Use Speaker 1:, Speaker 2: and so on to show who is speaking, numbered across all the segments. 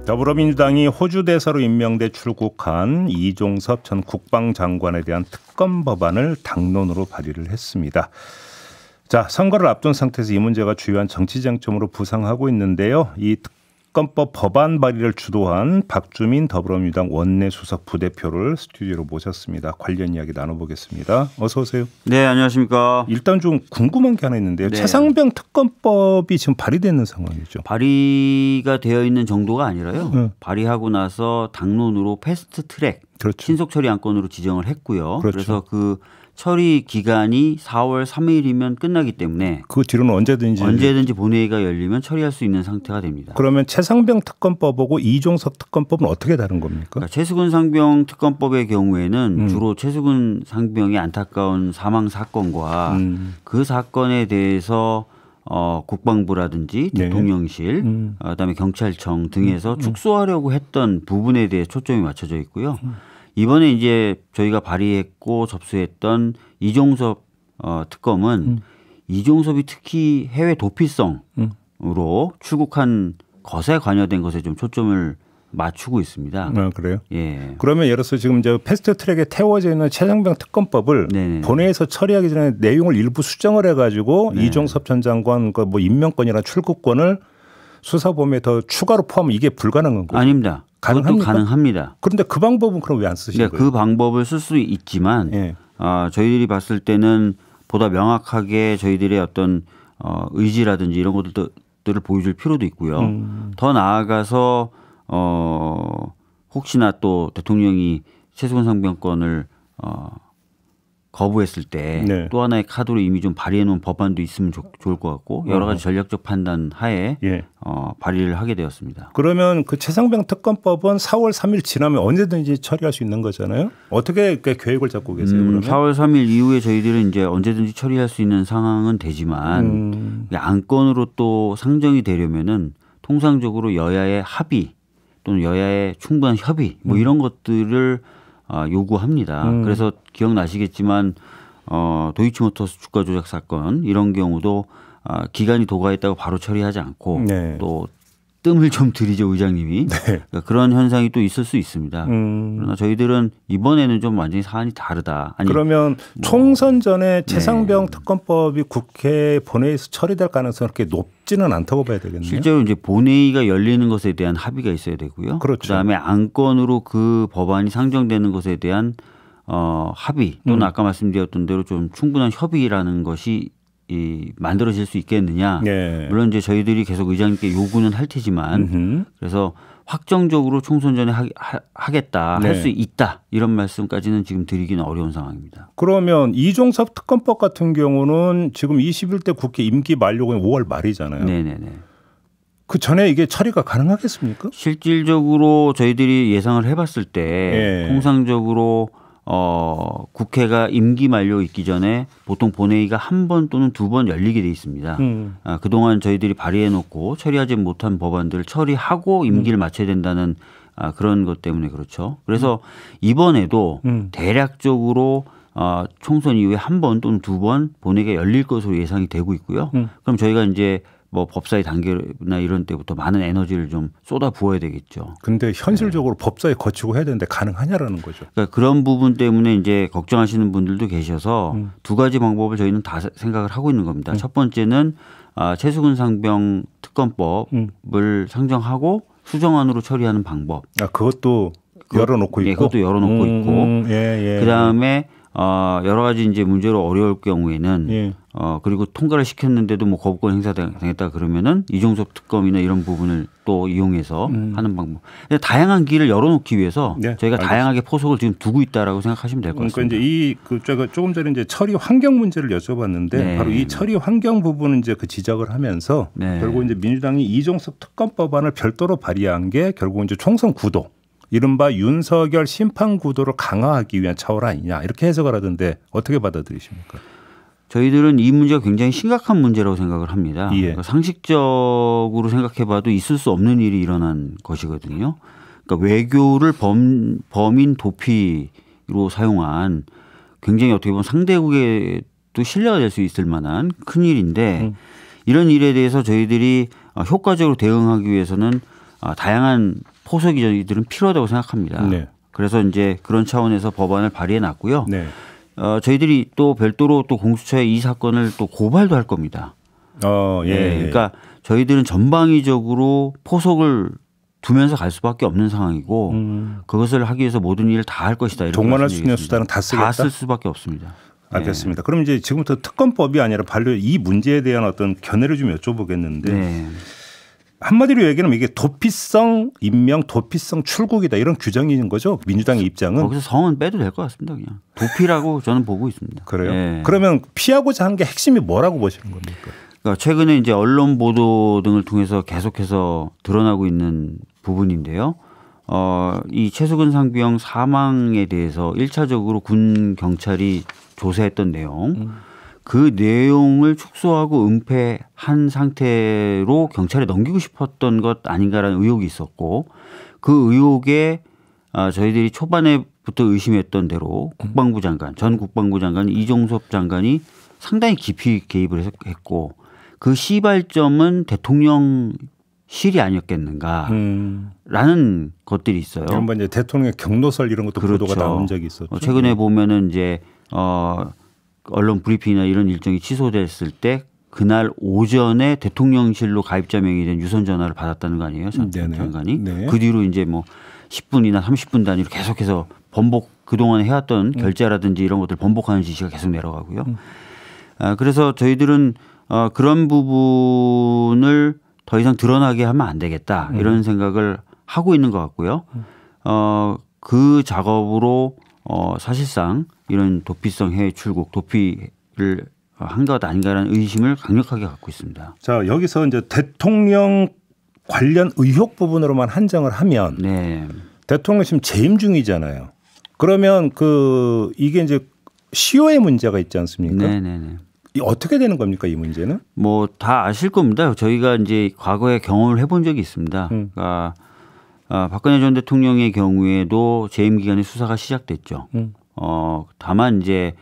Speaker 1: 더불어민주당이 호주 대사로 임명돼 출국한 이종섭 전 국방장관에 대한 특검 법안을 당론으로 발의를 했습니다. 자, 선거를 앞둔 상태에서 이 문제가 주요한 정치 쟁점으로 부상하고 있는데요. 이 특검법 법안 발의를 주도한 박주민 더불어민주당 원내수석 부대표를 스튜디오로 모셨습니다. 관련 이야기 나눠보겠습니다. 어서 오세요.
Speaker 2: 네, 안녕하십니까.
Speaker 1: 일단 좀 궁금한 게 하나 있는데요.
Speaker 2: 네.
Speaker 1: 최상병 특검법이 지금 발의되는 상황이죠.
Speaker 2: 발의가 되어 있는 정도가 아니라요. 발의하고 나서 당론으로 패스트 트랙,
Speaker 1: 그렇죠.
Speaker 2: 신속 처리 안건으로 지정을 했고요.
Speaker 1: 그렇죠.
Speaker 2: 그래서 그 처리 기간이 4월 3일이면 끝나기 때문에
Speaker 1: 그 뒤로는 언제든지
Speaker 2: 본회의가 열리면 처리할 수 있는 상태가 됩니다.
Speaker 1: 그러면 최상병 특검법하고 이종섭 특검법은 어떻게 다른 겁니까?
Speaker 2: 그러니까 최수근 상병 특검법의 경우에는 주로 최수근 상병의 안타까운 사망 사건과 그 사건에 대해서 국방부라든지 대통령실, 그다음에 경찰청 등에서 축소하려고 했던 부분에 대해 초점이 맞춰져 있고요. 이번에 이제 저희가 발의했고 접수했던 이종섭 특검은 이종섭이 특히 해외 도피성으로 출국한 것에 관여된 것에 좀 초점을 맞추고 있습니다.
Speaker 1: 아, 그래요?
Speaker 2: 예.
Speaker 1: 그러면 예를 들어서 지금 이제 패스트 트랙에 태워져 있는 최상병 특검법을
Speaker 2: 네네.
Speaker 1: 본회의에서 처리하기 전에 내용을 일부 수정을 해가지고 이종섭 전 장관 뭐 임명권이나 출국권을 수사범위에 더 추가로 포함하면 이게 불가능한 거죠?
Speaker 2: 아닙니다. 그것도 가능합니다.
Speaker 1: 그런데 그 방법은 그럼 왜 안 쓰신 거예요?
Speaker 2: 그 방법을 쓸 수 있지만 저희들이 봤을 때는 보다 명확하게 저희들의 어떤 의지라든지 이런 것들을 보여줄 필요도 있고요. 더 나아가서 혹시나 또 대통령이 최수근 상병권을 거부했을 때 또 하나의 카드로 이미 좀 발의해 놓은 법안도 있으면 좋을 것 같고 여러 가지 전략적 판단 하에 발의를 하게 되었습니다.
Speaker 1: 그러면 그 최상병 특검법은 4월 3일 지나면 언제든지 처리할 수 있는 거잖아요. 어떻게 계획을 잡고 계세요? 그러면?
Speaker 2: 4월 3일 이후에 저희들은 이제 언제든지 처리할 수 있는 상황은 되지만 안건으로 또 상정이 되려면은 통상적으로 여야의 합의 또는 여야의 충분한 협의 뭐 이런 것들을 요구합니다. 그래서 기억나시겠지만 도이치모터스 주가 조작 사건 이런 경우도 기간이 도과했다고 바로 처리하지 않고 또 뜸을 좀 들이죠 의장님이. 그러니까 그런 현상이 또 있을 수 있습니다. 그러나 저희들은 이번에는 좀 완전히 사안이 다르다.
Speaker 1: 그러면 총선 전에 최상병 특검법이 국회 본회의에서 처리될 가능성이 그렇게 높지는 않다고 봐야 되겠네요.
Speaker 2: 실제로 이제 본회의가 열리는 것에 대한 합의가 있어야 되고요.
Speaker 1: 그렇죠.
Speaker 2: 그다음에 안건으로 그 법안이 상정되는 것에 대한 합의 또는 아까 말씀드렸던 대로 좀 충분한 협의라는 것이 만들어질 수 있겠느냐. 물론 이제 저희들이 계속 의장님께 요구는 할 테지만 그래서 확정적으로 총선 전에 하겠다, 할 수 있다 이런 말씀까지는 지금 드리기는 어려운 상황입니다.
Speaker 1: 그러면 이종섭 특검법 같은 경우는 지금 21대 국회 임기 만료가 5월 말이잖아요.
Speaker 2: 네네네.
Speaker 1: 그 전에 이게 처리가 가능하겠습니까?
Speaker 2: 실질적으로 저희들이 예상을 해봤을 때 통상적으로 국회가 임기 만료 있기 전에 보통 본회의가 한 번 또는 두 번 열리게 돼 있습니다. 그동안 저희들이 발의해놓고 처리하지 못한 법안들을 처리하고 임기를 마쳐야 된다는 그런 것 때문에 그렇죠. 그래서 이번에도 대략적으로 총선 이후에 한 번 또는 두 번 본회의가 열릴 것으로 예상이 되고 있고요. 그럼 저희가 이제 뭐 법사위 단계나 이런 때부터 많은 에너지를 좀 쏟아 부어야 되겠죠.
Speaker 1: 근데 현실적으로 법사위 거치고 해야 되는데 가능하냐라는 거죠.
Speaker 2: 그러니까 그런 부분 때문에 이제 걱정하시는 분들도 계셔서 두 가지 방법을 저희는 다 생각을 하고 있는 겁니다. 첫 번째는 최수근 상병 특검법을 상정하고 수정안으로 처리하는 방법.
Speaker 1: 그것도 열어놓고 있고.
Speaker 2: 그것도 열어놓고 있고. 그다음에 여러 가지 이제 문제로 어려울 경우에는 그리고 통과를 시켰는데도 뭐 거부권 행사당했다 그러면은 이종섭 특검이나 이런 부분을 또 이용해서 하는 방법. 다양한 길을 열어놓기 위해서 저희가 다양하게 포석을 지금 두고 있다라고 생각하시면 될 것 같습니다.
Speaker 1: 그러니까 이제 제가 조금 전에 이제 처리 환경 문제를 여쭤봤는데 바로 이 처리 환경 부분은 이제 그 지적을 하면서 결국 이제 민주당이 이종섭 특검법안을 별도로 발의한 게 결국 이제 총선 구도. 이른바 윤석열 심판 구도를 강화하기 위한 차원 아니냐 이렇게 해석을 하던데 어떻게 받아들이십니까?
Speaker 2: 저희들은 이 문제가 굉장히 심각한 문제라고 생각을 합니다. 그러니까 상식적으로 생각해봐도 있을 수 없는 일이 일어난 것이거든요. 그러니까 외교를 범인 도피로 사용한 굉장히 어떻게 보면 상대국에도 신뢰가 될 수 있을 만한 큰 일인데 이런 일에 대해서 저희들이 효과적으로 대응하기 위해서는 다양한 포석이 저희들은 필요하다고 생각합니다. 네. 그래서 이제 그런 차원에서 법안을 발의해 놨고요. 네. 저희들이 또 별도로 또 공수처에 이 사건을 또 고발도 할 겁니다.
Speaker 1: 예.
Speaker 2: 네. 그러니까 저희들은 전방위적으로 포석을 두면서 갈 수밖에 없는 상황이고 그것을 하기 위해서 모든 일을 다 할 것이다.
Speaker 1: 동원할 수 있는 수단은 다 쓰겠다.
Speaker 2: 다 쓸 수밖에 없습니다.
Speaker 1: 알겠습니다. 네. 그럼 이제 지금부터 특검법이 아니라 반려 이 문제에 대한 어떤 견해를 좀 여쭤보겠는데 네. 한마디로 얘기하면 이게 도피성 임명, 도피성 출국이다 이런 규정인 거죠. 민주당의 입장은.
Speaker 2: 거기서 성은 빼도 될 것 같습니다. 그냥 도피라고 저는 보고 있습니다.
Speaker 1: 그래요? 네. 그러면 피하고자 한 게 핵심이 뭐라고 보시는 겁니까?
Speaker 2: 그러니까 최근에 이제 언론 보도 등을 통해서 계속해서 드러나고 있는 부분인데요. 이 최수근 상병 사망에 대해서 1차적으로 군 경찰이 조사했던 내용, 그 내용을 축소하고 은폐한 상태로 경찰에 넘기고 싶었던 것 아닌가라는 의혹이 있었고, 그 의혹에 저희들이 초반에부터 의심했던 대로 국방부 장관, 전 국방부 장관 이종섭 장관이 상당히 깊이 개입을 했고, 그 시발점은 대통령실이 아니었겠는가라는 것들이 있어요.
Speaker 1: 한번 이제 대통령의 경로설 이런 것도
Speaker 2: 그렇죠.
Speaker 1: 보도가 나온 적이 있었죠.
Speaker 2: 최근에 보면은 이제 언론 브리핑이나 이런 일정이 취소됐을 때 그날 오전에 대통령실로 가입자 명의된 유선 전화를 받았다는 거 아니에요, 전 장관이. 네. 그 뒤로 이제 뭐 10분이나 30분 단위로 계속해서 번복 그동안 해왔던 결제라든지 이런 것들 번복하는 지시가 계속 내려가고요. 그래서 저희들은 그런 부분을 더 이상 드러나게 하면 안 되겠다 이런 생각을 하고 있는 것 같고요. 그 작업으로 사실상 이런 도피성 해외 출국, 도피를 한 것 아닌가라는 의심을 강력하게 갖고 있습니다.
Speaker 1: 자, 여기서 이제 대통령 관련 의혹 부분으로만 한정을 하면 네. 대통령 지금 재임 중이잖아요. 그러면 이게 이제 시효의 문제가 있지 않습니까?
Speaker 2: 네네네.
Speaker 1: 어떻게 되는 겁니까, 이 문제는?
Speaker 2: 뭐 다 아실 겁니다. 저희가 이제 과거에 경험을 해본 적이 있습니다. 그러니까 박근혜 전 대통령의 경우에도 재임 기간에 수사가 시작됐죠. 다만 이제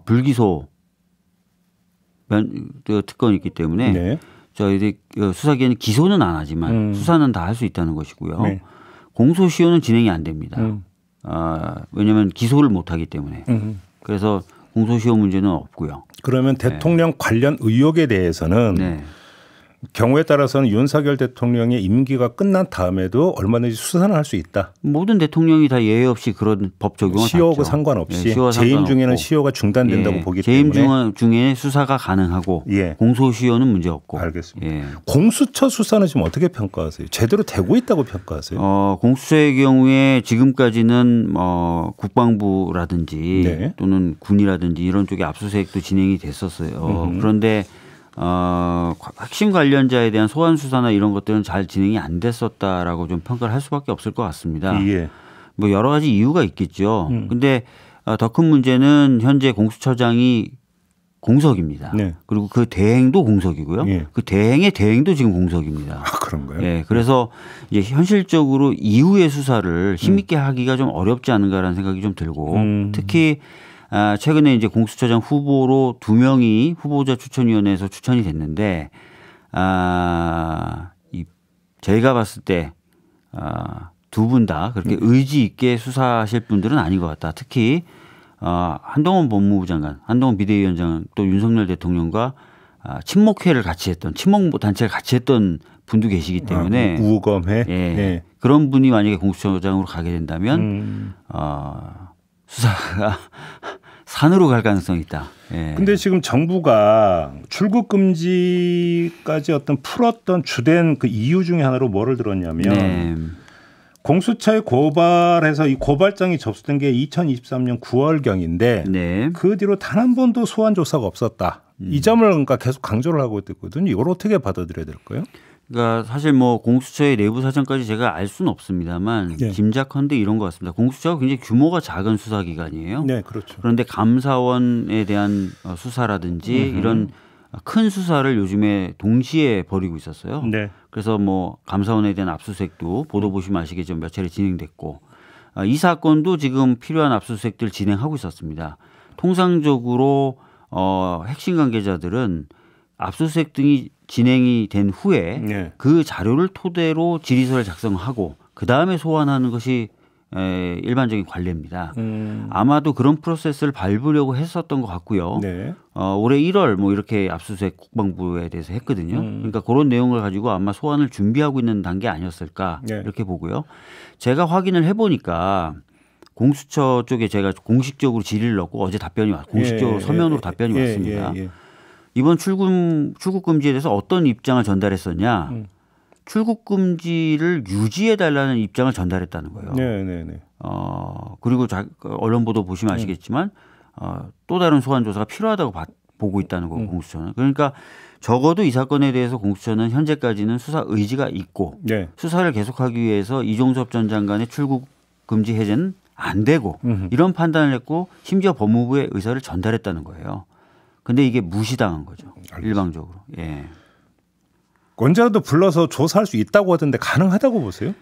Speaker 2: 불기소 특권이 있기 때문에 네. 저희들이 수사 기간에 기소는 안 하지만 수사는 다 할 수 있다는 것이고요. 네. 공소시효는 진행이 안 됩니다. 왜냐하면 기소를 못 하기 때문에. 그래서 공소시효 문제는 없고요.
Speaker 1: 그러면 대통령 네. 관련 의혹에 대해서는 네. 경우에 따라서는 윤석열 대통령의 임기가 끝난 다음에도 얼마든지 수사는 할 수 있다.
Speaker 2: 모든 대통령이 다 예외 없이 그런 법 적용을
Speaker 1: 시효하고
Speaker 2: 받죠.
Speaker 1: 상관없이
Speaker 2: 네,
Speaker 1: 재임 중에는 시효가 중단된다고 보기
Speaker 2: 재임
Speaker 1: 때문에.
Speaker 2: 재임 중에 수사가 가능하고 공소시효는 문제 없고.
Speaker 1: 알겠습니다. 공수처 수사는 지금 어떻게 평가하세요? 제대로 되고 있다고 평가하세요?
Speaker 2: 공수처의 경우에 지금까지는 국방부라든지 네. 또는 군이라든지 이런 쪽에 압수수색도 진행이 됐었어요. 그런데 핵심 관련자에 대한 소환 수사나 이런 것들은 잘 진행이 안 됐었다라고 좀 평가를 할 수밖에 없을 것 같습니다.
Speaker 1: 예.
Speaker 2: 뭐 여러 가지 이유가 있겠죠. 근데 더 큰 문제는 현재 공수처장이 공석입니다. 네. 그리고 그 대행도 공석이고요. 예. 그 대행의 대행도 지금 공석입니다.
Speaker 1: 그런가요?
Speaker 2: 예. 그래서 이제 현실적으로 이후의 수사를 힘있게 하기가 좀 어렵지 않은가라는 생각이 좀 들고 특히 최근에 이제 공수처장 후보로 2명이 후보자 추천위원회에서 추천이 됐는데, 저희가 봤을 때, 두 분 다 그렇게 의지 있게 수사하실 분들은 아닌 것 같다. 특히, 한동훈 법무부 장관, 한동훈 비대위원장 또 윤석열 대통령과 친목회를 같이 했던, 친목 단체를 같이 했던 분도 계시기 때문에.
Speaker 1: 우검회?
Speaker 2: 예. 그런 분이 만약에 공수처장으로 가게 된다면, 수사가 산으로 갈 가능성이 있다.
Speaker 1: 그런데 지금 정부가 출국 금지까지 풀었던 주된 그 이유 중에 하나로 뭐를 들었냐면 공수처에 고발해서 이 고발장이 접수된 게 2023년 9월경인데
Speaker 2: 네.
Speaker 1: 그 뒤로 단 한 번도 소환 조사가 없었다. 이 점을 그러니까 계속 강조를 하고 있거든요. 이걸 어떻게 받아들여야 될까요?
Speaker 2: 그러니까 사실 뭐 공수처의 내부 사정까지 제가 알 수는 없습니다만 네. 짐작컨대 이런 것 같습니다. 공수처가 굉장히 규모가 작은 수사기관이에요.
Speaker 1: 네, 그렇죠.
Speaker 2: 그런데 감사원에 대한 수사라든지 이런 큰 수사를 요즘에 동시에 벌이고 있었어요.
Speaker 1: 네.
Speaker 2: 그래서 뭐 감사원에 대한 압수수색도 보도 보시면 아시겠지만 몇 차례 진행됐고 이 사건도 지금 필요한 압수수색들 진행하고 있었습니다. 통상적으로 핵심 관계자들은 압수수색 등이 진행이 된 후에 그 자료를 토대로 질의서를 작성하고 그 다음에 소환하는 것이 일반적인 관례입니다. 아마도 그런 프로세스를 밟으려고 했었던 것 같고요. 올해 1월 뭐 이렇게 압수수색 국방부에 대해서 했거든요. 그러니까 그런 내용을 가지고 아마 소환을 준비하고 있는 단계 아니었을까 이렇게 보고요. 제가 확인을 해보니까 공수처 쪽에 제가 공식적으로 질의를 넣고 어제 답변이 공식적으로 서면으로 답변이 왔습니다. 이번 출국 금지에 대해서 어떤 입장을 전달했었냐? 출국 금지를 유지해 달라는 입장을 전달했다는 거예요. 그리고 언론 보도 보시면 아시겠지만 또 다른 소환 조사가 필요하다고 보고 있다는 거고 공수처는. 그러니까 적어도 이 사건에 대해서 공수처는 현재까지는 수사 의지가 있고 수사를 계속하기 위해서 이종섭 전 장관의 출국 금지 해제는 안 되고 이런 판단을 했고 심지어 법무부의 의사를 전달했다는 거예요. 근데 이게 무시당한 거죠. 알겠습니다. 일방적으로.
Speaker 1: 언제라도 불러서 조사할 수 있다고 하던데 가능하다고 보세요?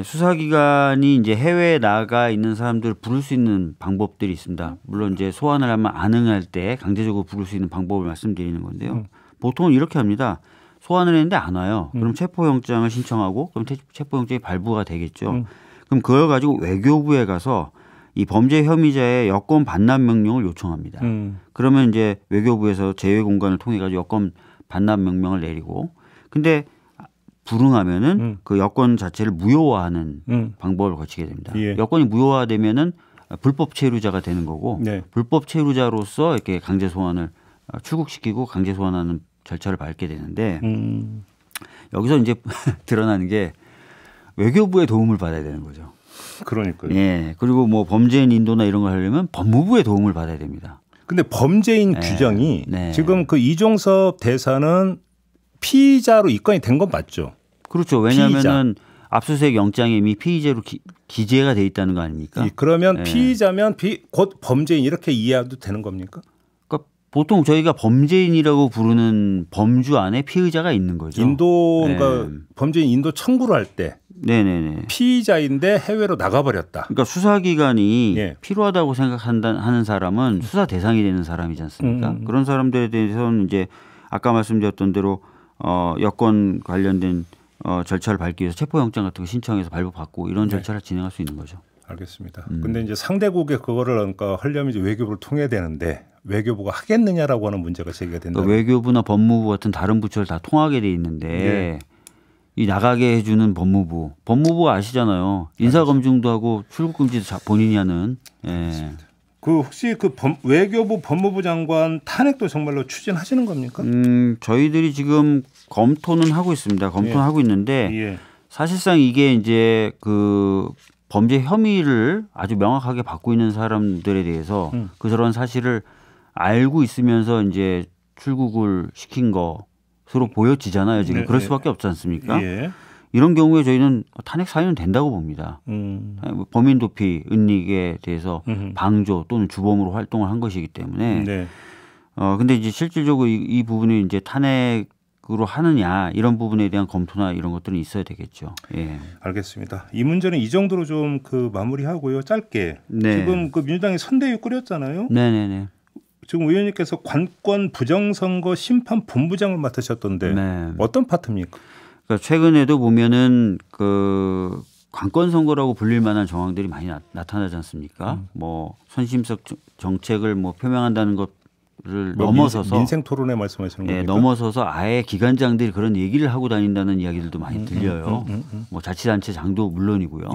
Speaker 2: 수사기관이 이제 해외에 나가 있는 사람들을 부를 수 있는 방법들이 있습니다. 물론 이제 소환을 하면 안 응할 때 강제적으로 부를 수 있는 방법을 말씀드리는 건데요. 보통은 이렇게 합니다. 소환을 했는데 안 와요. 그럼 체포영장을 신청하고 그럼 체포영장이 발부가 되겠죠. 그럼 그걸 가지고 외교부에 가서 이 범죄 혐의자의 여권 반납 명령을 요청합니다. 그러면 이제 외교부에서 제외 공간을 통해 가지고 여권 반납 명령을 내리고, 근데 불응하면은 그 여권 자체를 무효화하는 방법을 거치게 됩니다. 여권이 무효화되면은 불법 체류자가 되는 거고, 불법 체류자로서 이렇게 강제 소환을 출국시키고 강제 소환하는 절차를 밟게 되는데 여기서 이제 드러나는 게 외교부의 도움을 받아야 되는 거죠.
Speaker 1: 그러니까요.
Speaker 2: 그리고 뭐 범죄인 인도나 이런 걸 하려면 법무부의 도움을 받아야 됩니다.
Speaker 1: 근데 범죄인 규정이 지금 그 이종섭 대사는 피의자로 입건이 된 건 맞죠?
Speaker 2: 그렇죠. 왜냐하면은 압수수색 영장에 이미 피의자로 기재가 돼 있다는 거 아닙니까?
Speaker 1: 그러면 피의자면 곧 범죄인 이렇게 이해해도 되는 겁니까?
Speaker 2: 그러니까 보통 저희가 범죄인이라고 부르는 범주 안에 피의자가 있는 거죠.
Speaker 1: 그러니까 범죄인 인도 청구를 할 때 피의자인데 해외로 나가버렸다.
Speaker 2: 그러니까 수사기관이 필요하다고 생각하는 사람은 수사 대상이 되는 사람이지 않습니까? 그런 사람들에 대해서는 이제 아까 말씀드렸던 대로 여권 관련된 절차를 밟기 위해서 체포영장 같은 거 신청해서 발부받고 이런 절차를 진행할 수 있는 거죠.
Speaker 1: 알겠습니다. 근데 이제 상대국에 그거를 그러니까 하려면 이제 외교부를 통해야 되는데 외교부가 하겠느냐라고 하는 문제가 제기가 된다.
Speaker 2: 그러니까 외교부나 법무부 같은 다른 부처를 다 통하게 돼 있는데 이 나가게 해주는 법무부가 아시잖아요. 인사검증도 하고 출국금지도 본인이 하는.
Speaker 1: 그 혹시 그 외교부 법무부 장관 탄핵도 정말로 추진하시는 겁니까?
Speaker 2: 저희들이 지금 검토는 하고 있습니다. 검토하고 있는데 사실상 이게 이제 그 범죄 혐의를 아주 명확하게 받고 있는 사람들에 대해서 그런 사실을 알고 있으면서 이제 출국을 시킨 것으로 보여지잖아요. 지금 그럴 수밖에 없지 않습니까? 이런 경우에 저희는 탄핵 사유는 된다고 봅니다. 범인 도피, 은닉에 대해서 방조 또는 주범으로 활동을 한 것이기 때문에. 근데 이제 실질적으로 이 부분이 이제 탄핵으로 하느냐 이런 부분에 대한 검토나 이런 것들은 있어야 되겠죠.
Speaker 1: 알겠습니다. 이 문제는 이 정도로 좀 그 마무리하고요. 짧게. 지금 그 민주당이 선대위 꾸렸잖아요. 지금 의원님께서 관권 부정선거 심판 본부장을 맡으셨던데 어떤 파트입니까?
Speaker 2: 그러니까 최근에도 보면은 그 관권 선거라고 불릴 만한 정황들이 많이 나타나지 않습니까? 뭐 선심적 정책을 뭐 표명한다는 것을 넘어서서
Speaker 1: 민생 토론에 말씀하시는 겁니까?
Speaker 2: 넘어서서 아예 기관장들이 그런 얘기를 하고 다닌다는 이야기들도 많이 들려요. 뭐 자치단체 장도 물론이고요.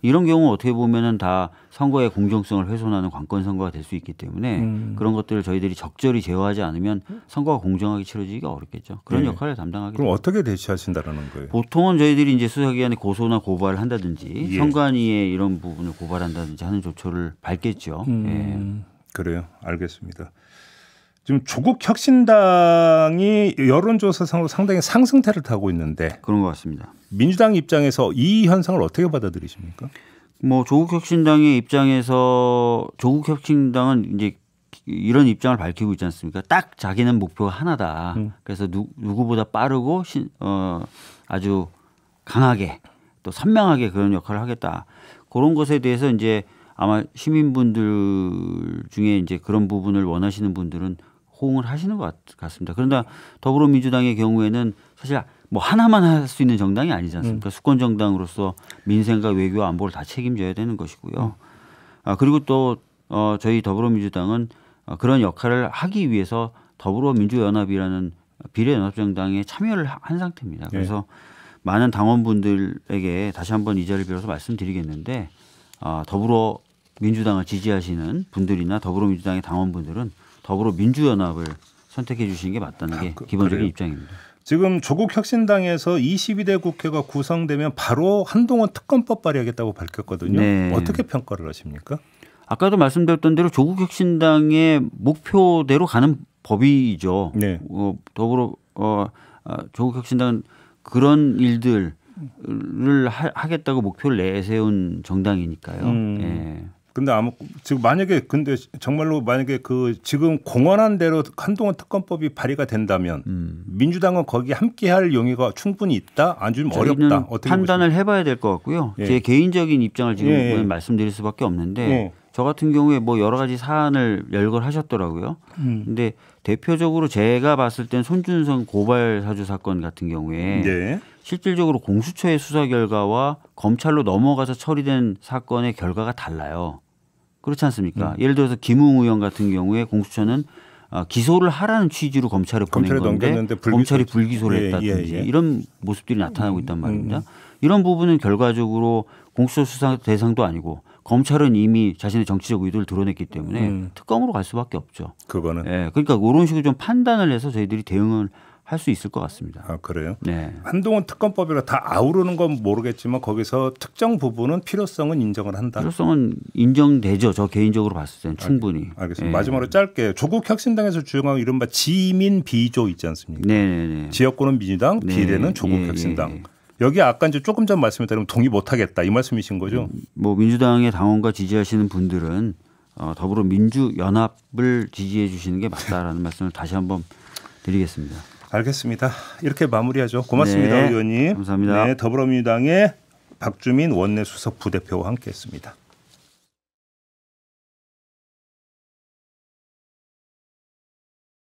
Speaker 2: 이런 경우 어떻게 보면은 다 선거의 공정성을 훼손하는 관권 선거가 될 수 있기 때문에 그런 것들을 저희들이 적절히 제어하지 않으면 선거가 공정하게 치러지기가 어렵겠죠. 그런 역할을 담당하게.
Speaker 1: 그럼 어떻게 대처하신다라는 거예요?
Speaker 2: 보통은 저희들이 이제 수사기관에 고소나 고발을 한다든지 선관위에 이런 부분을 고발한다든지 하는 조처를 밟겠죠.
Speaker 1: 그래요. 알겠습니다. 지금 조국 혁신당이 여론조사상으로 상당히 상승세를 타고 있는데
Speaker 2: 그런 것 같습니다.
Speaker 1: 민주당 입장에서 이 현상을 어떻게 받아들이십니까?
Speaker 2: 뭐 조국 혁신당의 입장에서 조국 혁신당은 이제 이런 입장을 밝히고 있지 않습니까? 딱 자기는 목표가 하나다. 그래서 누구보다 빠르고 아주 강하게 또 선명하게 그런 역할을 하겠다. 그런 것에 대해서 이제 아마 시민분들 중에 이제 그런 부분을 원하시는 분들은 호응을 하시는 것 같습니다. 그런데 더불어민주당의 경우에는 사실 뭐 하나만 할 수 있는 정당이 아니지 않습니까? 수권 정당으로서 민생과 외교와 안보를 다 책임져야 되는 것이고요. 그리고 또 저희 더불어민주당은 그런 역할을 하기 위해서 더불어민주연합이라는 비례연합정당에 참여를 한 상태입니다. 그래서 많은 당원분들에게 다시 한번 이 자리를 빌어서 말씀드리겠는데 더불어민주당을 지지하시는 분들이나 더불어민주당의 당원분들은 더불어민주연합을 선택해 주시는 게 맞다는 게 기본적인
Speaker 1: 그래요?
Speaker 2: 입장입니다.
Speaker 1: 지금 조국혁신당에서 22대 국회가 구성되면 바로 한동훈 특검법 발의하겠다고 밝혔거든요.
Speaker 2: 네.
Speaker 1: 어떻게 평가를 하십니까?
Speaker 2: 아까도 말씀드렸던 대로 조국혁신당의 목표대로 가는 법이죠.
Speaker 1: 네.
Speaker 2: 조국혁신당은 그런 일들을 하겠다고 목표를 내세운 정당이니까요. 예.
Speaker 1: 근데 지금 근데 정말로 만약에 지금 공언한 대로 한동훈 특검법이 발의가 된다면 민주당은 거기 함께할 용의가 충분히 있다, 아주 좀 어렵다. 어떻게
Speaker 2: 판단을 해봐야 될 것 같고요. 제 개인적인 입장을 지금 말씀드릴 수밖에 없는데 저 같은 경우에 뭐 여러 가지 사안을 열거하셨더라고요. 근데 대표적으로 제가 봤을 땐 손준성 고발 사주 사건 같은 경우에 실질적으로 공수처의 수사 결과와 검찰로 넘어가서 처리된 사건의 결과가 달라요. 그렇지 않습니까? 예를 들어서 김웅 의원 같은 경우에 공수처는 기소를 하라는 취지로 검찰에 보낸 건데 검찰이 불기소를 했다든지 이런 모습들이 나타나고 있단 말입니다. 이런 부분은 결과적으로 공수처 수사 대상도 아니고 검찰은 이미 자신의 정치적 의도를 드러냈기 때문에 특검으로 갈 수밖에 없죠.
Speaker 1: 그거는.
Speaker 2: 그러니까 이런 식으로 좀 판단을 해서 저희들이 대응을 할 수 있을 것 같습니다.
Speaker 1: 아, 그래요?
Speaker 2: 네.
Speaker 1: 한동훈 특검법이라 다 아우르는 건 모르겠지만 거기서 특정 부분은 필요성은 인정을 한다.
Speaker 2: 필요성은 인정되죠. 저 개인적으로 봤을 때는 충분히.
Speaker 1: 알겠습니다. 마지막으로 짧게 조국혁신당에서 주장하는 이른바 지민 비조 있지 않습니까?
Speaker 2: 네네네.
Speaker 1: 지역구는 민주당, 비례는 조국혁신당. 여기 아까 이제 조금 전 말씀드린 동의 못하겠다 이 말씀이신 거죠?
Speaker 2: 뭐 민주당의 당원과 지지하시는 분들은 더불어민주연합을 지지해 주시는 게 맞다라는 말씀을 다시 한번 드리겠습니다.
Speaker 1: 알겠습니다. 이렇게 마무리하죠. 고맙습니다, 의원님.
Speaker 2: 감사합니다.
Speaker 1: 더불어민주당의 박주민 원내수석 부대표와 함께했습니다.